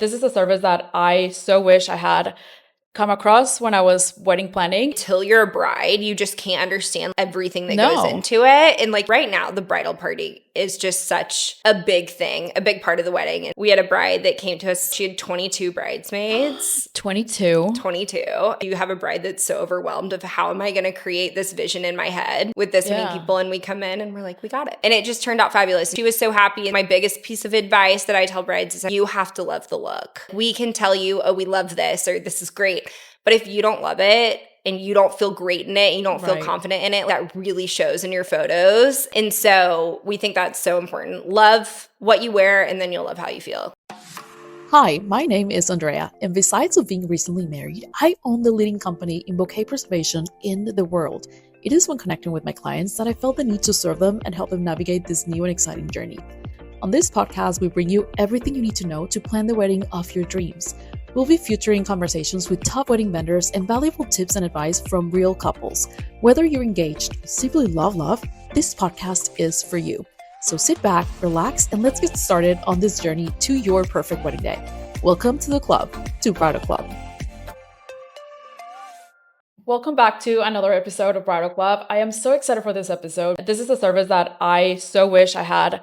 This is a service that I so wish I had come across when I was wedding planning. Till you're a bride, you just can't understand everything that No. goes into it. And like right now, the bridal party is just such a big thing, a big part of the wedding. And we had a bride that came to us. She had 22 bridesmaids. 22. 22. You have a bride that's so overwhelmed of how am I going to create this vision in my head with this many people? And we come in and we're like, we got it. And it just turned out fabulous. She was so happy. And my biggest piece of advice that I tell brides is you have to love the look. We can tell you, oh, we love this or this is great. But if you don't love it and you don't feel great in it, and you don't feel confident in it, that really shows in your photos. And so we think that's so important. Love what you wear and then you'll love how you feel. Hi, my name is Andrea, and besides of being recently married, I own the leading company in bouquet preservation in the world. It is when connecting with my clients that I felt the need to serve them and help them navigate this new and exciting journey. On this podcast, we bring you everything you need to know to plan the wedding of your dreams. We'll be featuring conversations with top wedding vendors and valuable tips and advice from real couples. Whether you're engaged or simply love, this podcast is for you. So sit back, relax, and let's get started on this journey to your perfect wedding day. Welcome to the club, to Bridal Club. Welcome back to another episode of Bridal Club. I am so excited for this episode. This is a service that I so wish I had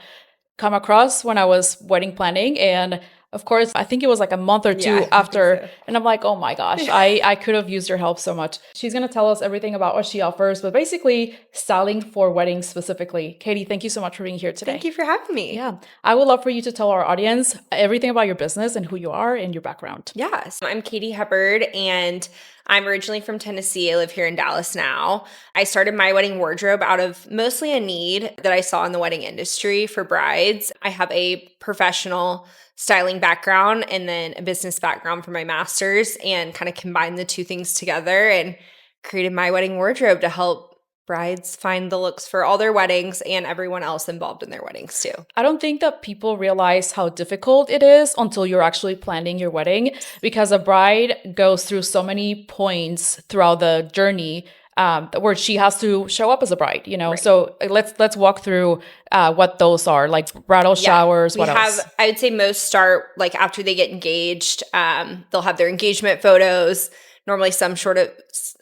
come across when I was wedding planning. And of course, I think it was like a month or two after. And I'm like, oh my gosh, I could have used your help so much. She's going to tell us everything about what she offers, but basically styling for weddings specifically. Katie, thank you so much for being here today. Thank you for having me. Yeah. I would love for you to tell our audience everything about your business and who you are and your background. Yes. I'm Katie Hubbard and I'm originally from Tennessee. I live here in Dallas now. I started my wedding wardrobe out of mostly a need that I saw in the wedding industry for brides. I have a professional styling background and then a business background for my master's and kind of combined the two things together and created my wedding wardrobe to help brides find the looks for all their weddings and everyone else involved in their weddings too. I don't think that people realize how difficult it is until you're actually planning your wedding, because a bride goes through so many points throughout the journey where she has to show up as a bride, you know? Right. So let's walk through what those are, like bridal showers, what else? I would say most start like after they get engaged. They'll have their engagement photos, normally some sort of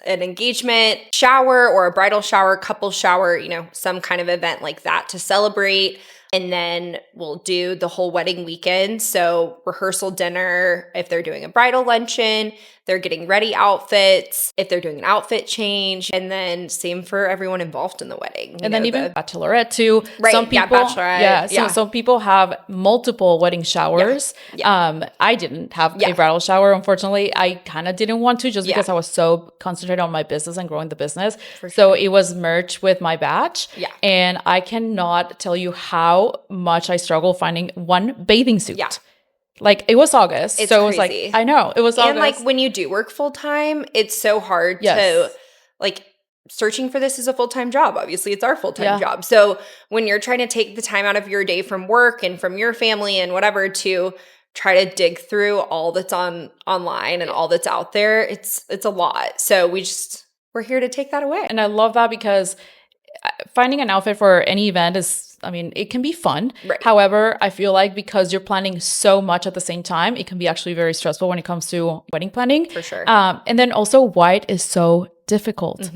an engagement shower or a bridal shower, couple shower, you know, some kind of event like that to celebrate. And then we'll do the whole wedding weekend. So rehearsal dinner, if they're doing a bridal luncheon, they're getting ready outfits, if they're doing an outfit change, and then same for everyone involved in the wedding. And then even bachelorette too. Right, some people, bachelorette. Some people have multiple wedding showers. Yeah. I didn't have a bridal shower, unfortunately. I kind of didn't want to just because I was so concentrated on my business and growing the business. So it was merged with my batch. Yeah. And I cannot tell you how much I struggled finding one bathing suit. Yeah. Like it was August. It's so crazy. It was like, I know it was August. And like when you do work full time, it's so hard to like searching for this is a full-time job. Obviously it's our full-time job. So when you're trying to take the time out of your day from work and from your family and whatever to try to dig through all that's online and all that's out there, it's a lot. So we're here to take that away. And I love that because finding an outfit for any event it can be fun. Right. However, I feel like because you're planning so much at the same time, it can be actually very stressful when it comes to wedding planning. For sure. And then also white is so difficult,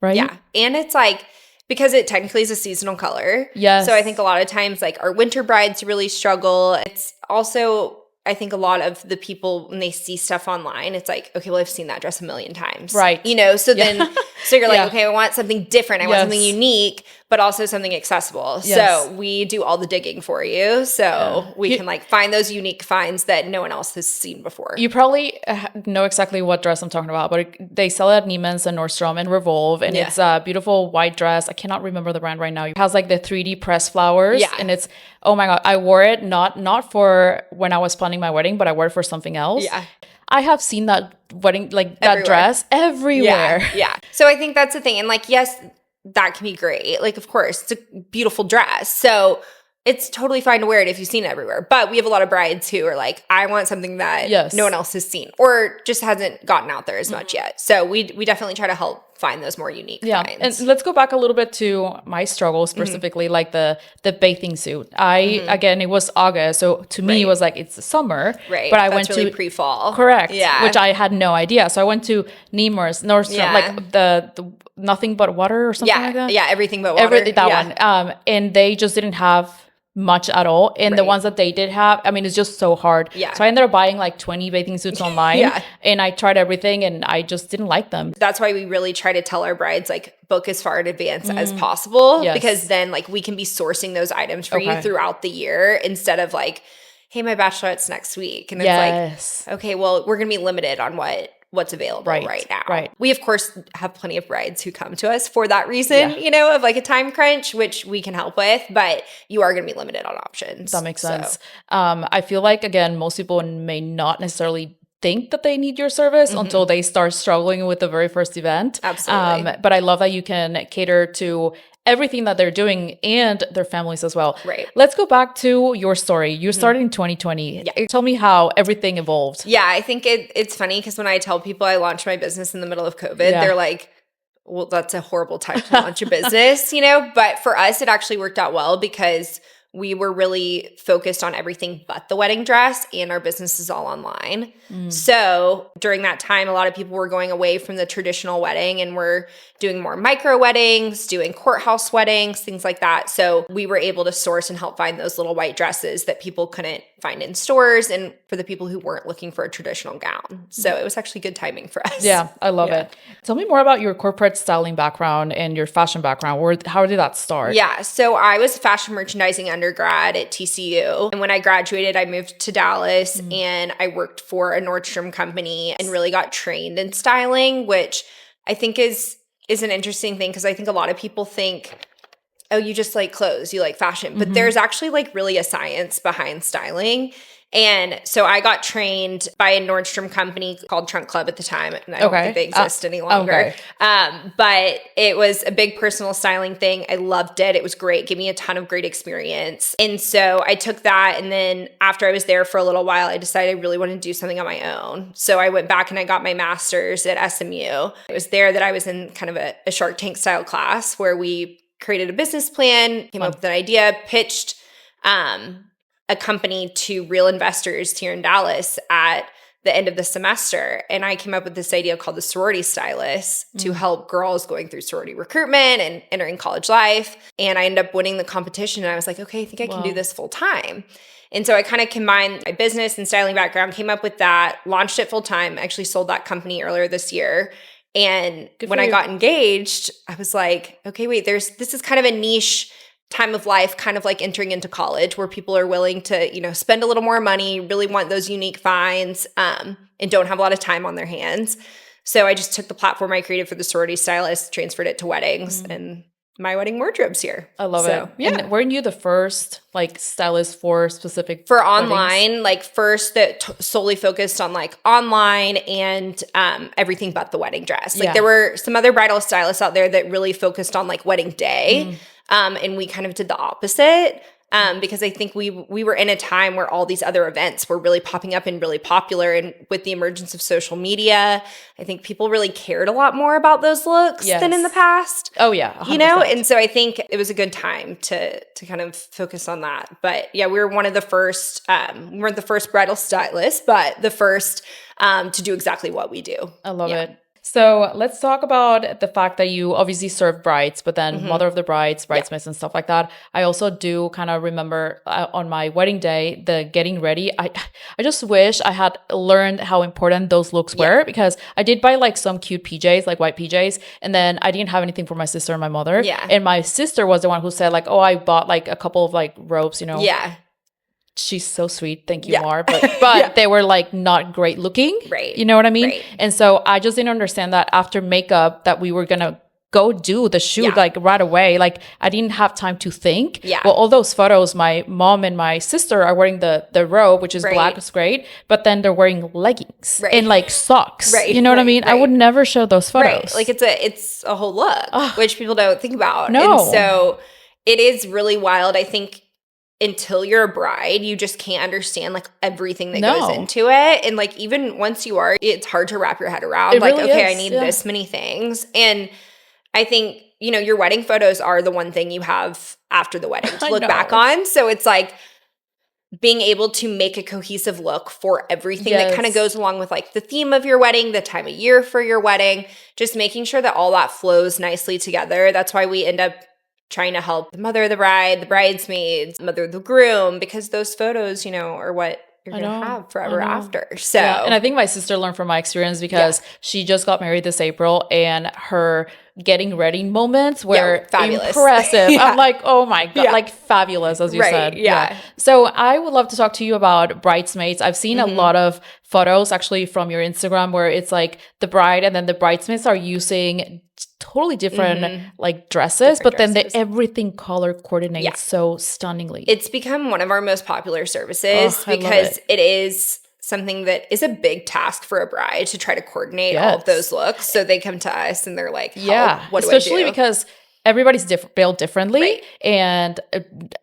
right? Yeah. And it's like, because it technically is a seasonal color. Yes. So I think a lot of times like our winter brides really struggle. It's also, I think a lot of the people, when they see stuff online, it's like, okay, well, I've seen that dress a million times. Right. You know, so then, so you're like, okay, I want something different. I want something unique, but also something accessible. Yes. So we do all the digging for you. So we can like find those unique finds that no one else has seen before. You probably know exactly what dress I'm talking about, but they sell it at Neiman's and Nordstrom and Revolve. And it's a beautiful white dress. I cannot remember the brand right now. It has like the 3D press flowers. Yeah. And it's, oh my God, I wore it not for when I was planning my wedding, but I wore it for something else. Yeah. I have seen that wedding, like that dress everywhere. Yeah. So I think that's the thing. And like, yes, that can be great. Like, of course, it's a beautiful dress. So it's totally fine to wear it if you've seen it everywhere. But we have a lot of brides who are like, I want something that no one else has seen or just hasn't gotten out there as much yet. So we definitely try to help find those more unique Yeah. finds. And let's go back a little bit to my struggle specifically, like the bathing suit. Again, it was August. So to me, it was like, it's the summer. Right. But I That's went really to pre-fall. Correct. Yeah. Which I had no idea. So I went to Nordstrom, like the Nothing But Water or something like that. Yeah. Everything But Water. One. And they just didn't have much at all. And the ones that they did have, I mean, it's just so hard. Yeah. So I ended up buying like 20 bathing suits online. And I tried everything and I just didn't like them. That's why we really try to tell our brides, like, book as far in advance as possible. Yes. Because then, like, we can be sourcing those items for you throughout the year instead of like, hey, my bachelorette's next week. And it's like, okay, well, we're going to be limited on what's available right now. Right. We, of course, have plenty of brides who come to us for that reason, you know, of like a time crunch, which we can help with, but you are going to be limited on options. That makes sense. I feel like, again, most people may not necessarily think that they need your service until they start struggling with the very first event. Absolutely. But I love that you can cater to everything that they're doing and their families as well. Right. Let's go back to your story. You started in 2020. Yeah. Tell me how everything evolved. Yeah, I think it's funny because when I tell people I launched my business in the middle of COVID, they're like, well, that's a horrible time to launch a business, you know? But for us, it actually worked out well because we were really focused on everything but the wedding dress, and our business is all online. So during that time, a lot of people were going away from the traditional wedding and were doing more micro weddings, doing courthouse weddings, things like that. So we were able to source and help find those little white dresses that people couldn't find in stores, and for the people who weren't looking for a traditional gown. So it was actually good timing for us. Yeah, I love it. Tell me more about your corporate styling background and your fashion background. How did that start? Yeah, so I was a fashion merchandising undergrad at TCU. And when I graduated, I moved to Dallas and I worked for a Nordstrom company and really got trained in styling, which I think is an interesting thing because I think a lot of people think, oh, you just like clothes, you like fashion. But there's actually like really a science behind styling. And so I got trained by a Nordstrom company called Trunk Club at the time. And I don't think they exist any longer. But it was a big personal styling thing. I loved it. It was great. Gave me a ton of great experience. And so I took that. And then after I was there for a little while, I decided I really wanted to do something on my own. So I went back and I got my master's at SMU. It was there that I was in kind of a Shark Tank style class where we created a business plan, came up with an idea, pitched a company to real investors here in Dallas at the end of the semester. And I came up with this idea called the sorority stylist to help girls going through sorority recruitment and entering college life. And I ended up winning the competition. And I was like, okay, I think I can do this full time. And so I kind of combined my business and styling background, came up with that, launched it full time, actually sold that company earlier this year. And when I got engaged, I was like, okay, wait, this is kind of a niche time of life, kind of like entering into college where people are willing to, you know, spend a little more money, really want those unique finds, and don't have a lot of time on their hands. So I just took the platform I created for the sorority stylist, transferred it to weddings, and my wedding wardrobe's here. I love it. Yeah. And weren't you the first like stylist for specific for weddings? Online, like first that solely focused on like online and everything but the wedding dress. Like there were some other bridal stylists out there that really focused on like wedding day. And we kind of did the opposite because I think we were in a time where all these other events were really popping up and really popular. And with the emergence of social media, I think people really cared a lot more about those looks than in the past. Oh, yeah. 100%. You know? And so I think it was a good time to kind of focus on that. But yeah, we were one of the first, we weren't the first bridal stylists, but the first to do exactly what we do. I love it. So let's talk about the fact that you obviously serve brides, but then mother of the brides, bridesmaids and stuff like that. I also do kind of remember on my wedding day, the getting ready. I just wish I had learned how important those looks were because I did buy like some cute PJs, like white PJs. And then I didn't have anything for my sister and my mother. And my sister was the one who said like, oh, I bought like a couple of like robes, you know. She's so sweet. Thank you, Mar. But they were like not great looking. Right. You know what I mean? Right. And so I just didn't understand that after makeup that we were going to go do the shoot like right away. Like I didn't have time to think. Well, all those photos, my mom and my sister are wearing the robe, which is black, it's great. But then they're wearing leggings and like socks. You know what I mean? I would never show those photos. Like it's a whole look, which people don't think about. No. And so it is really wild. I think until you're a bride, you just can't understand like everything that goes into it. And like even once you are, it's hard to wrap your head around. It like, really okay, is, I need yeah. this many things. And I think, you know, your wedding photos are the one thing you have after the wedding to look back on. So it's like being able to make a cohesive look for everything that kind of goes along with like the theme of your wedding, the time of year for your wedding, just making sure that all that flows nicely together. That's why we end up trying to help the mother of the bride, the bridesmaids, mother of the groom, because those photos, you know, are what you're going to have forever after. So, yeah. And I think my sister learned from my experience because she just got married this April, and her getting ready moments were impressive. I'm like, oh my God, like fabulous, as you said. Yeah. So I would love to talk to you about bridesmaids. I've seen a lot of photos actually from your Instagram where it's like the bride and then the bridesmaids are using totally different like dresses, but then everything color coordinates so stunningly. It's become one of our most popular services because it is something that is a big task for a bride to try to coordinate all of those looks. So they come to us and they're like, what do I do? Especially because everybody's built differently, and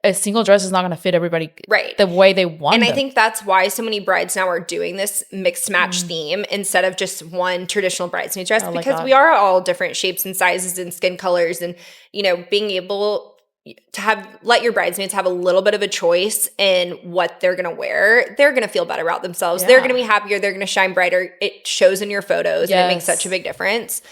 a single dress is not going to fit everybody the way they want. And them. I think that's why so many brides now are doing this mixed match theme instead of just one traditional bridesmaid dress, because we are all different shapes and sizes and skin colors, and you know, being able to let your bridesmaids have a little bit of a choice in what they're going to wear. They're going to feel better about themselves. They're going to be happier. They're going to shine brighter. It shows in your photos and it makes such a big difference.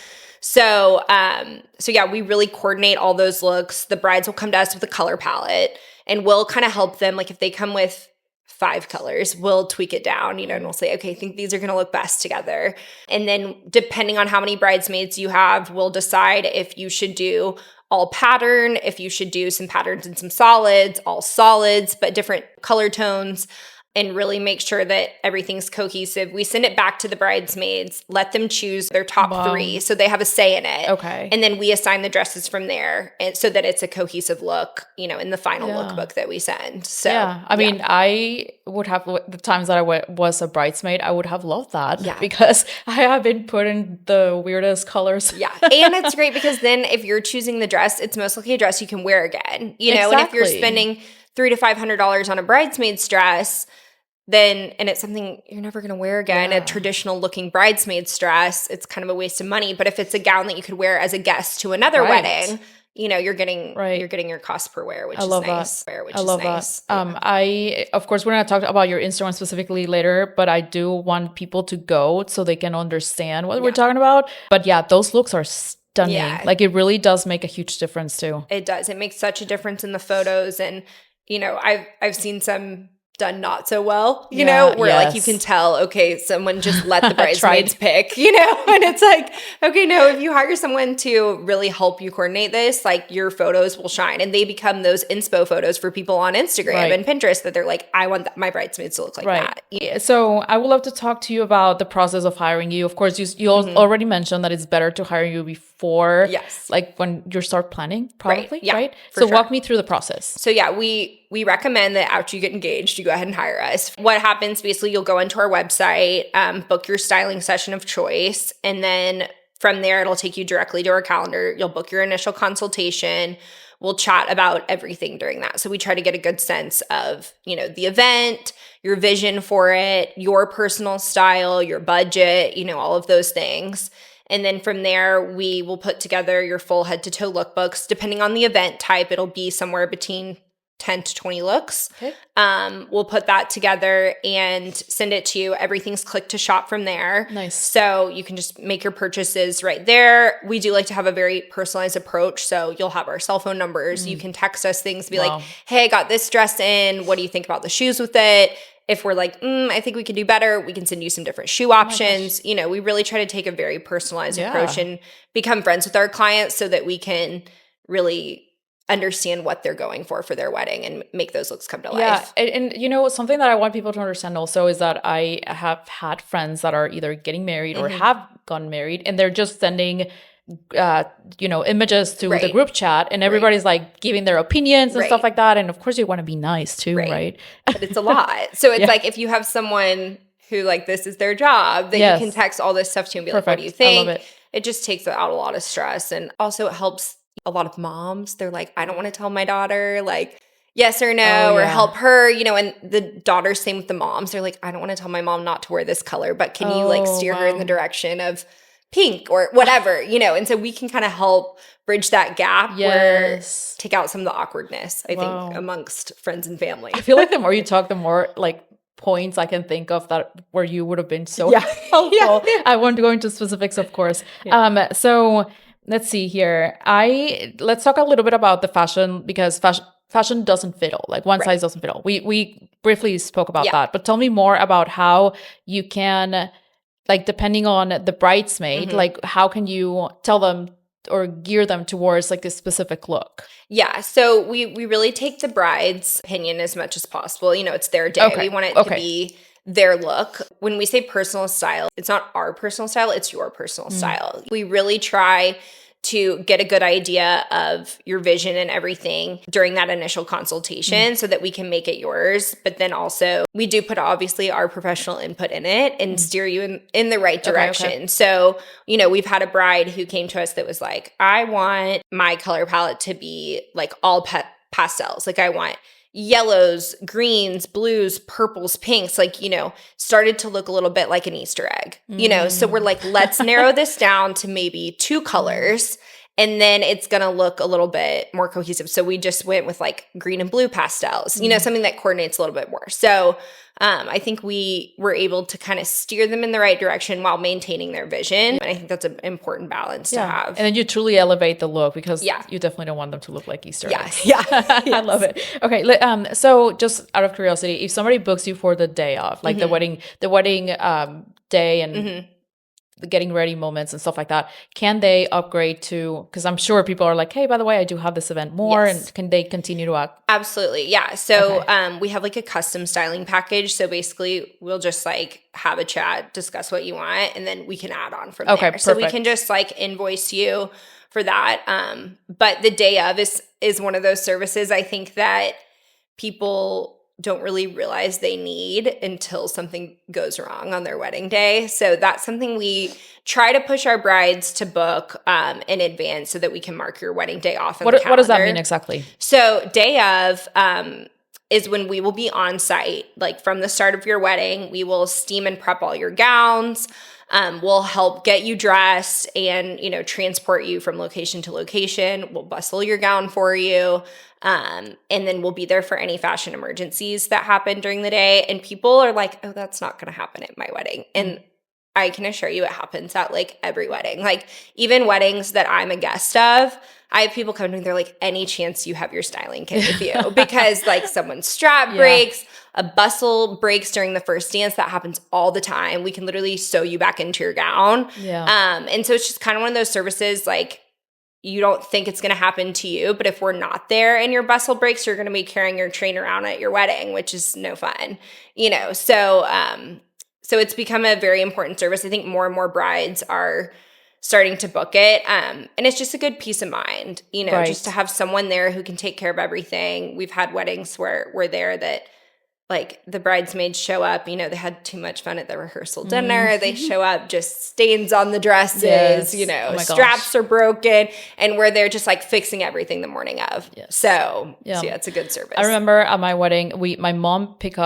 So yeah, we really coordinate all those looks. The brides will come to us with a color palette, and we'll kind of help them. Like if they come with 5 colors, we'll tweak it down, you know, and we'll say, okay, I think these are going to look best together. And then depending on how many bridesmaids you have, we'll decide if you should do all pattern, if you should do some patterns and some solids, all solids, but different color tones, and really make sure that everything's cohesive. We send it back to the bridesmaids, let them choose their top 3 so they have a say in it. Okay. And then we assign the dresses from there, and so that it's a cohesive look, you know, in the final lookbook that we send. So I mean, I would have, the times that I was a bridesmaid, I would have loved that because I have been put in the weirdest colors. And it's great because then if you're choosing the dress, it's most likely a dress you can wear again, you know, and if you're spending $300 to $500 on a bridesmaid's dress, then, and it's something you're never going to wear again, a traditional looking bridesmaid's dress, it's kind of a waste of money. But if it's a gown that you could wear as a guest to another wedding, you know, you're getting your cost per wear, which is nice. I love that. I, of course, we're going to talk about your Instagram specifically later, but I do want people to go so they can understand what we're talking about. But yeah, those looks are stunning. Like it really does make a huge difference too. It does. It makes such a difference in the photos. And, you know, I've seen some done not so well, you know, where like you can tell, okay, someone just let the bridesmaids pick, you know, and it's like, okay, no, if you hire someone to really help you coordinate this, like your photos will shine, and they become those inspo photos for people on Instagram and Pinterest that they're like, I want my bridesmaids to look like that. Yeah. So I would love to talk to you about the process of hiring you. Of course, you already mentioned that it's better to hire you before, like when you start planning, probably, right? So walk me through the process. So yeah, we recommend that after you get engaged, you go ahead and hire us. What happens, basically, you'll go into our website, book your styling session of choice, and then from there, it'll take you directly to our calendar. You'll book your initial consultation. We'll chat about everything during that. So we try to get a good sense of, you know, the event, your vision for it, your personal style, your budget, you know, all of those things. And then from there, we will put together your full head to toe lookbooks. Depending on the event type, it'll be somewhere between 10 to 20 looks. Okay. We'll put that together and send it to you. Everything's click to shop from there. Nice. So you can just make your purchases right there. We do like to have a very personalized approach. So you'll have our cell phone numbers. You can text us things, be like, hey, I got this dress in. What do you think about the shoes with it? If we're like, I think we could do better, we can send you some different shoe options. You know, we really try to take a very personalized approach and become friends with our clients so that we can really understand what they're going for their wedding and make those looks come to life. And you know, something that I want people to understand also is that I have had friends that are either getting married or have gotten married, and they're just sending you know, images to the group chat, and everybody's like giving their opinions and stuff like that. And of course you want to be nice too, right? But it's a lot. So it's like if you have someone who like this is their job, that you can text all this stuff to and be like, what do you think? I love it. It just takes out a lot of stress. And also it helps a lot of moms. They're like, I don't want to tell my daughter, like, yes or no, or help her, and the daughters, same with the moms. They're like, I don't want to tell my mom not to wear this color, but can you like steer her in the direction of pink or whatever, and so we can kind of help bridge that gap where take out some of the awkwardness, I think, amongst friends and family. I feel like the more you talk, the more like points I can think of that where you would have been so helpful. I won't go into specifics, of course. So let's see here. Let's talk a little bit about the fashion, because fashion doesn't fit all. Like one size doesn't fit all. We briefly spoke about that, but tell me more about how you can, like, depending on the bridesmaid, like how can you tell them or gear them towards like a specific look? Yeah, so we really take the bride's opinion as much as possible. It's their day. We want it to be their look. When we say personal style, it's not our personal style, it's your personal style. We really try to get a good idea of your vision and everything during that initial consultation so that we can make it yours. But then also we do put obviously our professional input in it and steer you in the right direction. Okay. So, we've had a bride who came to us that was like, I want my color palette to be like all pastels. Like I want yellows, greens, blues, purples, pinks, like, started to look a little bit like an Easter egg, So we're like, let's narrow this down to maybe 2 colors, and then it's going to look a little bit more cohesive. So we just went with like green and blue pastels, something that coordinates a little bit more. So I think we were able to kind of steer them in the right direction while maintaining their vision. And I think that's an important balance to have. And then you truly elevate the look, because you definitely don't want them to look like Easter eggs. I love it. Okay. So just out of curiosity, if somebody books you for the day of, like the wedding day and the getting ready moments and stuff like that, can they upgrade to, because I'm sure people are like, hey, by the way, I do have this event more, and can they continue to Absolutely. Yeah. So we have like a custom styling package. So basically we'll just like have a chat, discuss what you want, and then we can add on from there. Perfect. So we can just like invoice you for that. But the day of is one of those services I think that people don't really realize they need until something goes wrong on their wedding day. So that's something we try to push our brides to book in advance so that we can mark your wedding day off on the calendar. What does that mean exactly? So day of is when we will be on site. Like from the start of your wedding, we will steam and prep all your gowns. We'll help get you dressed and, transport you from location to location. We'll bustle your gown for you. And then we'll be there for any fashion emergencies that happen during the day. And people are like, oh, that's not going to happen at my wedding. And I can assure you it happens at like every wedding. Like even weddings that I'm a guest of, I have people come to me, they're like, any chance you have your styling kit with you? Because like someone's strap breaks, a bustle breaks during the first dance. That happens all the time. We can literally sew you back into your gown. And so it's just kind of one of those services, like you don't think it's going to happen to you, but if we're not there and your bustle breaks, you're going to be carrying your train around at your wedding, which is no fun, So it's become a very important service. I think more and more brides are starting to book it. And it's just a good peace of mind, just to have someone there who can take care of everything. We've had weddings where we're there that like the bridesmaids show up, they had too much fun at the rehearsal dinner. They show up, just stains on the dresses, straps are broken, and we're there just like fixing everything the morning of. So it's a good service. I remember at my wedding, my mom picked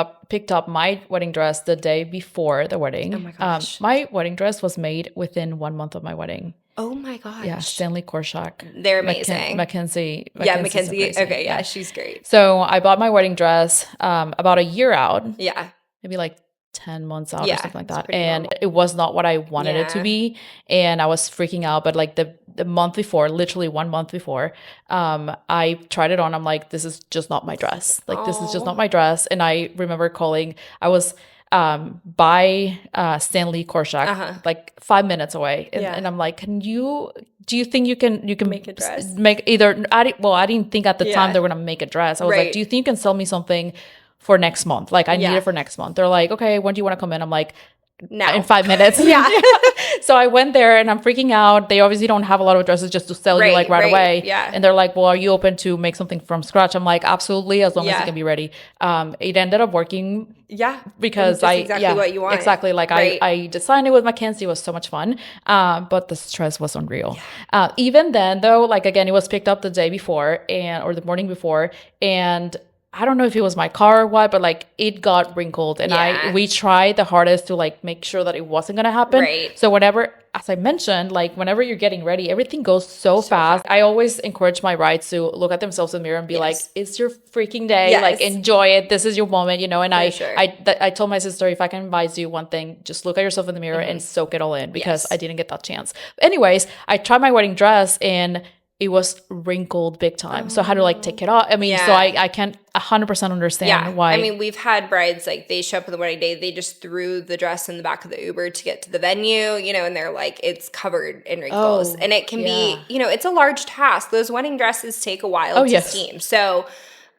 up my wedding dress the day before the wedding. Oh my gosh. My wedding dress was made within 1 month of my wedding. Oh my gosh. Yeah, Stanley Korshak. They're amazing. Mackenzie. Mackenzie. Okay, yeah, she's great. So I bought my wedding dress about a year out. Yeah. Maybe like 10 months out or something like that. And normal. It was not what I wanted it to be. And I was freaking out. But like the month before, literally 1 month before, I tried it on. I'm like, this is just not my dress. Like, this is just not my dress. And I remember calling, I was by Stanley Korshak, like 5 minutes away. And I'm like, do you think you can make a dress? I didn't think at the time they were going to make a dress. I was like, do you think you can sell me something for next month? Like I need it for next month. They're like, okay, when do you want to come in? I'm like, now. In 5 minutes. So I went there and I'm freaking out. They obviously don't have a lot of dresses just to sell you like right away. Yeah. And they're like, well, are you open to make something from scratch? I'm like, absolutely, as long as it can be ready. It ended up working. Yeah. Because exactly what you want. Exactly. Like I designed it with Mackenzie. It was so much fun. But the stress was unreal. Even then though, like again, it was picked up the day before or the morning before, and I don't know if it was my car or what, but like it got wrinkled, and we tried the hardest to like make sure that it wasn't gonna happen. Right. So whenever, as I mentioned, like whenever you're getting ready, everything goes so fast. I always encourage my brides to look at themselves in the mirror and be like, "It's your freaking day. Like enjoy it. This is your moment," you know. And I told my sister, if I can advise you one thing, just look at yourself in the mirror and soak it all in, because I didn't get that chance. But anyways, I tried my wedding dress and it was wrinkled big time. So I had to like take it off. I mean, so I can't 100% understand why. I mean, we've had brides, like they show up on the wedding day, they just threw the dress in the back of the Uber to get to the venue, you know, and they're like, it's covered in wrinkles. And it can be, you know, it's a large task. Those wedding dresses take a while to steam. So,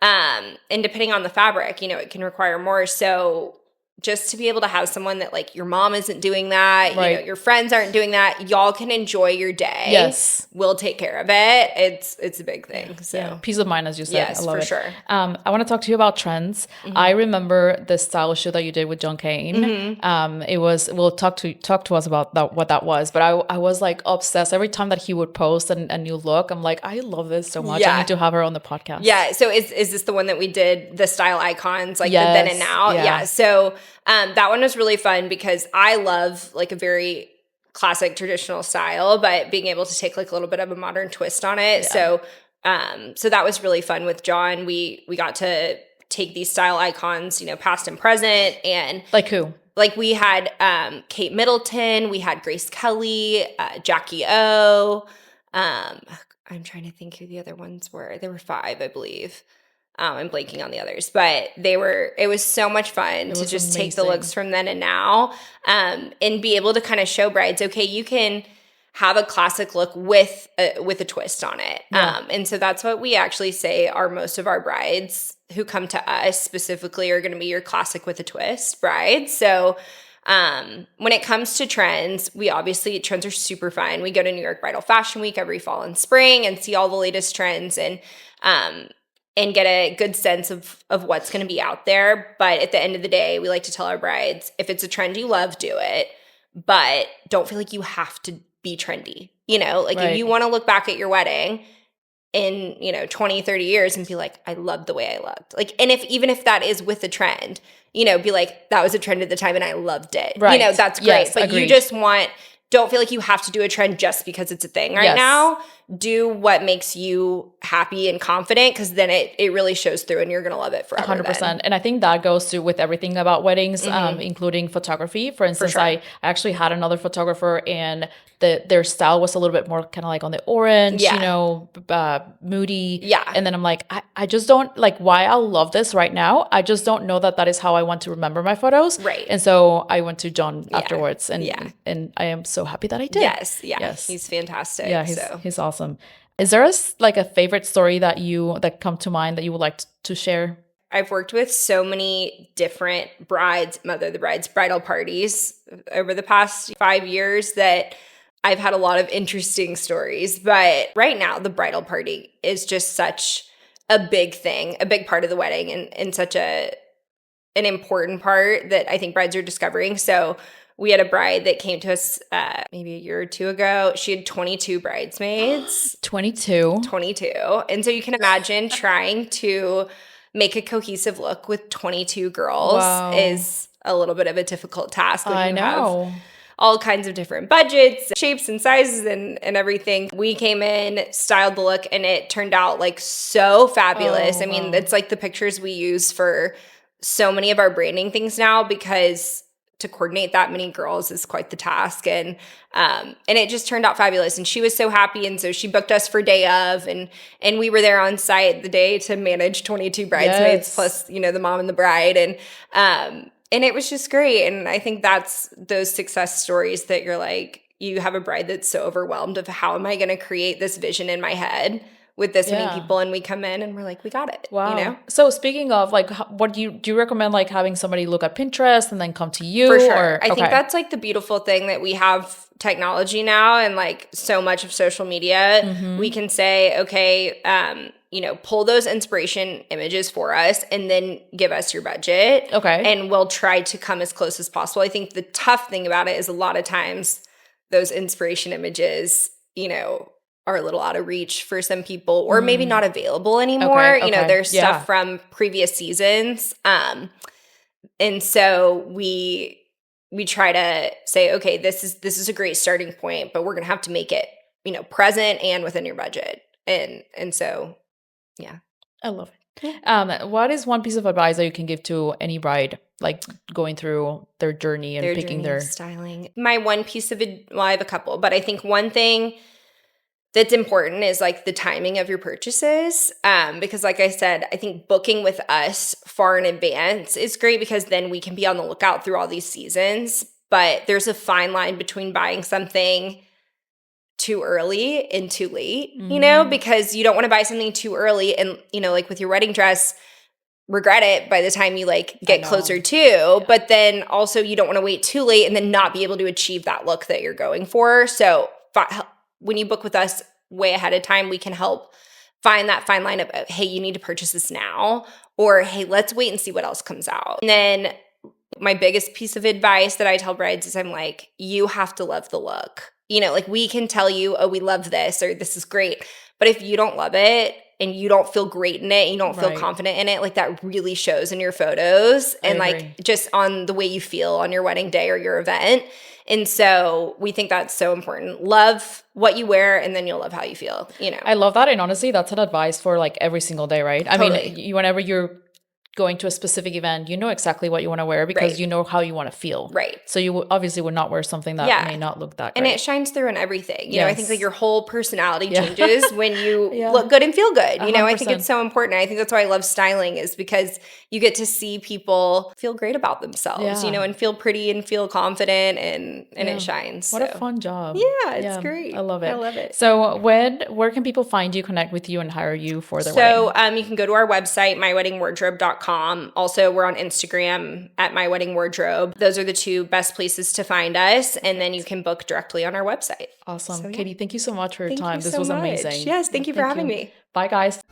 and depending on the fabric, you know, it can require more. So just to be able to have someone that like your mom isn't doing that, you know, your friends aren't doing that, y'all can enjoy your day. Yes. We'll take care of it. It's a big thing. So peace of mind, as you said. Yes, I love for it. Sure. I want to talk to you about trends. I remember the style shoot that you did with John Kane. It was, well, talk to us about what that was. But I was like obsessed. Every time that he would post a new look, I'm like, I love this so much. I need to have her on the podcast. Yeah. So is this the one that we did, the style icons, like the then and now? Yeah. So that one was really fun because I love like a very classic traditional style, but being able to take like a little bit of a modern twist on it. So that was really fun with John. We got to take these style icons, you know, past and present. And like who? Like we had Kate Middleton, we had Grace Kelly, Jackie O. I'm trying to think who the other ones were. There were 5, I believe. I'm blanking on the others, but it was so much fun to just take the looks from then and now, and be able to kind of show brides, okay, you can have a classic look with a twist on it. And so that's what we actually say are most of our brides who come to us specifically are going to be your classic with a twist brides. So when it comes to trends, trends are super fun. We go to New York Bridal Fashion Week every fall and spring and see all the latest trends and get a good sense of what's going to be out there. But at the end of the day, we like to tell our brides, if it's a trend you love, do it. But don't feel like you have to be trendy. You know, like if you want to look back at your wedding in, 20, 30 years and be like, I love the way I looked. Like, and even if that is with the trend, be like, that was a trend at the time and I loved it. Right. That's great. Yes, but agreed. You just don't feel like you have to do a trend just because it's a thing right now. Do what makes you happy and confident, because then it really shows through and you're going to love it forever. 100%. Then. And I think that goes to with everything about weddings, including photography. For instance, I actually had another photographer and their style was a little bit more kind of like on the orange, moody. Yeah. And then I'm like, I just don't like why I love this right now. I just don't know that is how I want to remember my photos. Right. And so I went to John afterwards and I am so happy that I did. Yes. Yeah. Yes. He's fantastic. Yeah. He's awesome. Is there a favorite story that come to mind that you would like to share? I've worked with so many different mother of the bride's bridal parties over the past 5 years that I've had a lot of interesting stories. But right now, the bridal party is just such a big thing, a big part of the wedding, and such an important part that I think brides are discovering. So we had a bride that came to us maybe a year or 2 ago. She had 22 bridesmaids. 22. And so you can imagine trying to make a cohesive look with 22 girls is a little bit of a difficult task. I know. Have all kinds of different budgets, shapes and sizes and everything. We came in, styled the look, and it turned out like so fabulous. It's like the pictures we use for so many of our branding things now, because to coordinate that many girls is quite the task. And it just turned out fabulous. And she was so happy. And so she booked us for day of, and we were there on site the day to manage 22 bridesmaids plus, the mom and the bride. And it was just great. And I think that's those success stories that you're like, you have a bride that's so overwhelmed of how am I going to create this vision in my head with this many people, and we come in and we're like, we got it. Wow. So speaking of like, what do you recommend, like having somebody look at Pinterest and then come to you? For sure. I think that's like the beautiful thing that we have technology now and like so much of social media. We can say, okay, pull those inspiration images for us and then give us your budget. Okay. And we'll try to come as close as possible. I think the tough thing about it is a lot of times those inspiration images, are a little out of reach for some people or maybe not available anymore. Okay, You know, okay. there's Yeah. stuff from previous seasons. And so we try to say, okay, this is a great starting point, but we're going to have to make it, you know, present and within your budget. And so, yeah. I love it. What is one piece of advice that you can give to any bride, like going through their journey and picking journey of their styling? My one piece of it, well, I have a couple, but I think one thing that's important is like the timing of your purchases. Because like I said, I think booking with us far in advance is great because then we can be on the lookout through all these seasons. But there's a fine line between buying something too early and too late, you know, because you don't want to buy something too early and, you know, like with your wedding dress, regret it by the time you like get closer to, but then also you don't want to wait too late and then not be able to achieve that look that you're going for. So when you book with us way ahead of time, we can help find that fine line of, hey, you need to purchase this now, or hey, let's wait and see what else comes out. And then my biggest piece of advice that I tell brides is I'm like, you have to love the look. You know, like we can tell you, oh, we love this or this is great. But if you don't love it and you don't feel great in it, and you don't feel confident in it, like that really shows in your photos and like just on the way you feel on your wedding day or your event. And so we think that's so important. Love what you wear and then you'll love how you feel, you know. I love that. And honestly, that's an advice for like every single day, right? Totally. I mean, whenever you're going to a specific event, you know exactly what you want to wear because you know how you want to feel. Right. So you obviously would not wear something that may not look that great. And it shines through in everything. You know, I think like your whole personality changes when you look good and feel good. You know, I think it's so important. I think that's why I love styling is because you get to see people feel great about themselves, you know, and feel pretty and feel confident and it shines. What a fun job. Yeah, it's great. I love it. I love it. So where can people find you, connect with you, and hire you for their wedding? So you can go to our website, myweddingwardrobe.com. Also, we're on Instagram at myweddingwardrobe. Those are the two best places to find us. And then you can book directly on our website. Awesome. So, Katie, thank you so much for your time. This so was much. amazing. Yes, thank you for having me. Bye, guys.